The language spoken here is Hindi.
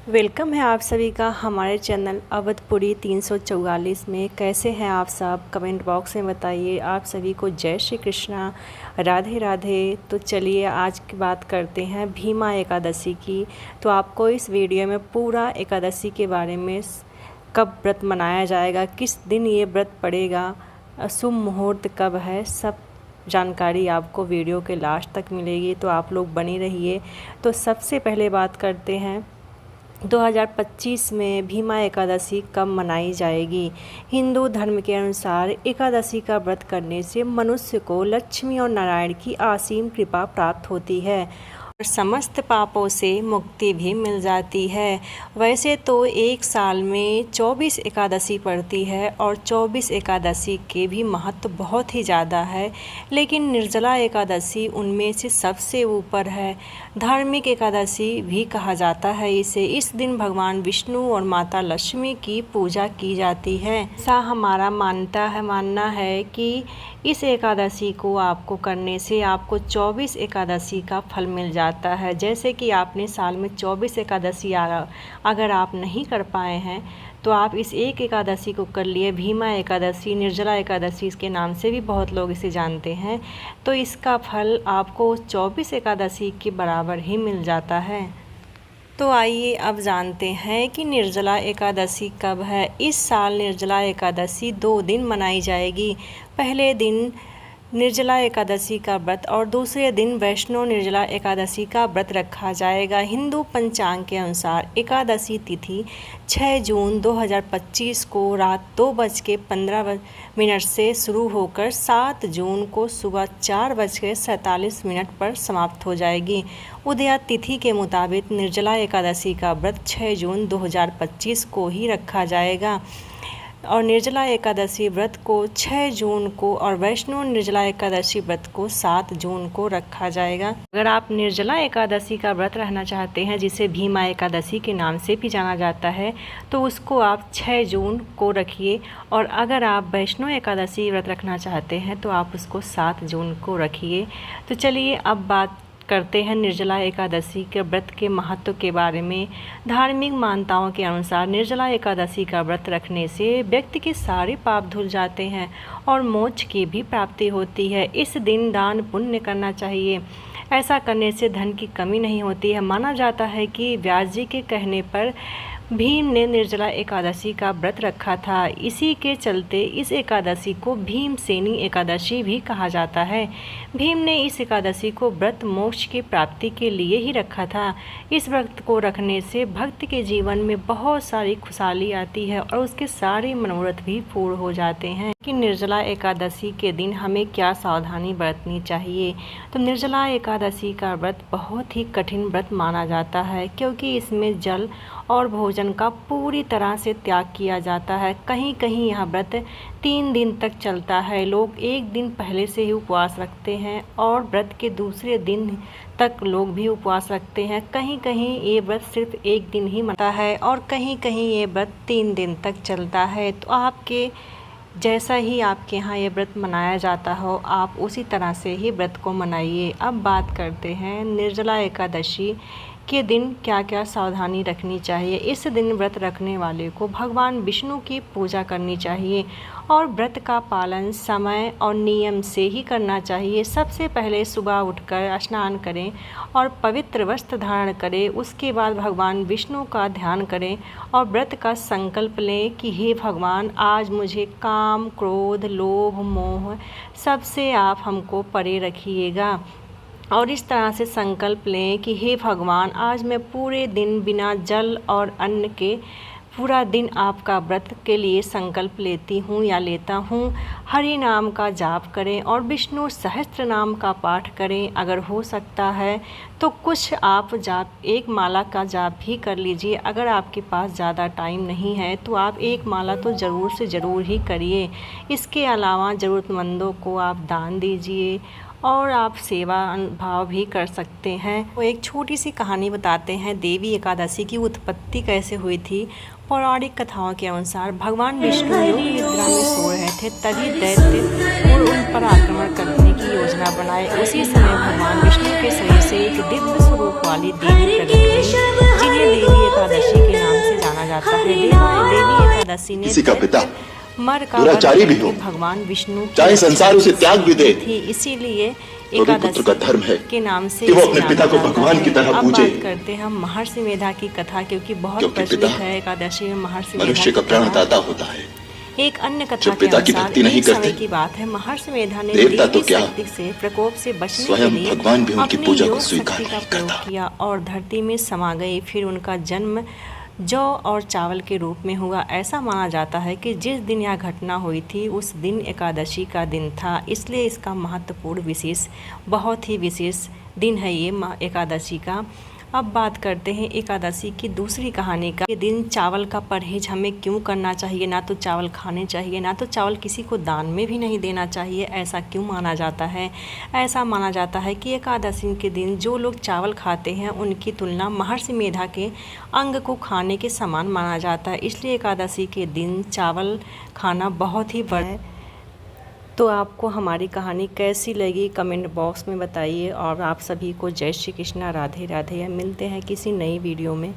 वेलकम है आप सभी का हमारे चैनल अवधपुरी 344 में। कैसे हैं आप सब? कमेंट बॉक्स में बताइए। आप सभी को जय श्री कृष्णा, राधे राधे। तो चलिए आज की बात करते हैं भीमा एकादशी की। तो आपको इस वीडियो में पूरा एकादशी के बारे में, कब व्रत मनाया जाएगा, किस दिन ये व्रत पड़ेगा, शुभ मुहूर्त कब है, सब जानकारी आपको वीडियो के लास्ट तक मिलेगी। तो आप लोग बने रहिए। तो सबसे पहले बात करते हैं 2025 में भीमा एकादशी कब मनाई जाएगी। हिंदू धर्म के अनुसार एकादशी का व्रत करने से मनुष्य को लक्ष्मी और नारायण की असीम कृपा प्राप्त होती है और समस्त पापों से मुक्ति भी मिल जाती है। वैसे तो एक साल में 24 एकादशी पड़ती है और 24 एकादशी के भी महत्व बहुत ही ज़्यादा है, लेकिन निर्जला एकादशी उनमें से सबसे ऊपर है। धार्मिक एकादशी भी कहा जाता है इसे। इस दिन भगवान विष्णु और माता लक्ष्मी की पूजा की जाती है। ऐसा हमारा मानना है कि इस एकादशी को आपको करने से आपको 24 एकादशी का फल मिल जाता है। जैसे कि आपने साल में 24 एकादशी अगर आप नहीं कर पाए हैं तो आप इस एक एकादशी को कर लिए। भीमा एकादशी, निर्जला एकादशी इसके नाम से भी बहुत लोग इसे जानते हैं। तो इसका फल आपको 24 एकादशी के बराबर ही मिल जाता है। तो आइए अब जानते हैं कि निर्जला एकादशी कब है। इस साल निर्जला एकादशी 2 दिन मनाई जाएगी। पहले दिन निर्जला एकादशी का व्रत और दूसरे दिन वैष्णव निर्जला एकादशी का व्रत रखा जाएगा। हिंदू पंचांग के अनुसार एकादशी तिथि 6 जून 2025 को रात 2:15 से शुरू होकर 7 जून को सुबह 4:47 पर समाप्त हो जाएगी। उदया तिथि के मुताबिक निर्जला एकादशी का व्रत 6 जून 2025 को ही रखा जाएगा और निर्जला एकादशी व्रत को 6 जून को और वैष्णव निर्जला एकादशी व्रत को 7 जून को रखा जाएगा। अगर आप निर्जला एकादशी का व्रत रहना चाहते हैं, जिसे भीमा एकादशी के नाम से भी जाना जाता है, तो उसको आप 6 जून को रखिए। और अगर आप वैष्णव एकादशी व्रत रखना चाहते हैं तो आप उसको 7 जून को रखिए। तो चलिए अब बात करते हैं निर्जला एकादशी के व्रत के महत्व के बारे में। धार्मिक मान्यताओं के अनुसार निर्जला एकादशी का व्रत रखने से व्यक्ति के सारे पाप धुल जाते हैं और मोक्ष की भी प्राप्ति होती है। इस दिन दान पुण्य करना चाहिए। ऐसा करने से धन की कमी नहीं होती है। माना जाता है कि व्यास जी के कहने पर भीम ने निर्जला एकादशी का व्रत रखा था। इसी के चलते इस एकादशी को भीमसेनी एकादशी भी कहा जाता है। भीम ने इस एकादशी को व्रत मोक्ष की प्राप्ति के लिए ही रखा था। इस व्रत को रखने से भक्त के जीवन में बहुत सारी खुशहाली आती है और उसके सारे मनोरथ भी पूर्ण हो जाते हैं। कि निर्जला एकादशी के दिन हमें क्या सावधानी बरतनी चाहिए। तो निर्जला एकादशी का व्रत बहुत ही कठिन व्रत माना जाता है, क्योंकि इसमें जल और भोजन का पूरी तरह से त्याग किया जाता है। कहीं कहीं यह व्रत 3 दिन तक चलता है। लोग एक दिन पहले से ही उपवास रखते हैं और व्रत के दूसरे दिन तक लोग भी उपवास रखते हैं। कहीं कहीं ये व्रत सिर्फ 1 दिन ही मनता है और कहीं कहीं ये व्रत 3 दिन तक चलता है। तो आपके जैसा ही आपके यहाँ ये व्रत मनाया जाता हो, आप उसी तरह से ही व्रत को मनाइए। अब बात करते हैं निर्जला एकादशी के दिन क्या क्या सावधानी रखनी चाहिए। इस दिन व्रत रखने वाले को भगवान विष्णु की पूजा करनी चाहिए और व्रत का पालन समय और नियम से ही करना चाहिए। सबसे पहले सुबह उठकर स्नान करें और पवित्र वस्त्र धारण करें। उसके बाद भगवान विष्णु का ध्यान करें और व्रत का संकल्प लें कि हे भगवान, आज मुझे काम, क्रोध, लोभ, मोह सबसे आप हमको परे रखिएगा। और इस तरह से संकल्प लें कि हे भगवान, आज मैं पूरे दिन बिना जल और अन्न के पूरा दिन आपका व्रत के लिए संकल्प लेती हूँ या लेता हूँ। हरि नाम का जाप करें और विष्णु सहस्त्र नाम का पाठ करें। अगर हो सकता है तो कुछ आप जाप, एक माला का जाप भी कर लीजिए। अगर आपके पास ज़्यादा टाइम नहीं है तो आप एक माला तो ज़रूर से ज़रूर ही करिए। इसके अलावा ज़रूरतमंदों को आप दान दीजिए और आप सेवा भाव भी कर सकते हैं। वो एक छोटी सी कहानी बताते हैं देवी एकादशी की उत्पत्ति कैसे हुई थी। पौराणिक कथाओं के अनुसार भगवान विष्णु योग निद्रा में सो रहे थे, तभी दैत्य और उन पर आक्रमण करने की योजना बनाए। उसी समय भगवान विष्णु के शरीर से एक दिव्य स्वरूप वाली देवी प्रकट हुई, जिन्हें देवी एकादशी जाता है। देवी एकादशी ने किसी का पिता मर का दुराचारी भी हो, भगवान विष्णु चाहे संसार उसे त्याग भी दे, थी, इसीलिए तो भी पुत्र का धर्म है के नाम से कि वो अपने पिता को भगवान की तरह पूजे। अब बात करते हैं हम महर्षि मेधा की कथा, क्योंकि बहुत प्रचलित है एकादशी में महर्षि मनुष्य का प्राणदाता होता है। एक अन्य कथा के पिता की अनुसार भक्ति नहीं एक समय करते, की बात है, महर्षि मेधा ने देवता तो देवी क्या, शक्ति से प्रकोप से बचने के स्वयं लिए भगवान भी उनकी अपनी पूजा को योग स्वीकार शक्ति का नहीं प्रयोग करता। किया और धरती में समा गई। फिर उनका जन्म जौ और चावल के रूप में हुआ। ऐसा माना जाता है कि जिस दिन यह घटना हुई थी उस दिन एकादशी का दिन था, इसलिए इसका महत्वपूर्ण विशेष, बहुत ही विशेष दिन है ये एकादशी का। अब बात करते हैं एकादशी की दूसरी कहानी का। ये दिन चावल का परहेज हमें क्यों करना चाहिए, ना तो चावल खाने चाहिए, ना तो चावल किसी को दान में भी नहीं देना चाहिए, ऐसा क्यों माना जाता है? ऐसा माना जाता है कि एकादशी के दिन जो लोग चावल खाते हैं उनकी तुलना महर्षि मेधा के अंग को खाने के समान माना जाता है, इसलिए एकादशी के दिन चावल खाना बहुत ही बड़ा है। तो आपको हमारी कहानी कैसी लगी कमेंट बॉक्स में बताइए, और आप सभी को जय श्री कृष्णा, राधे राधे। मिलते हैं किसी नई वीडियो में।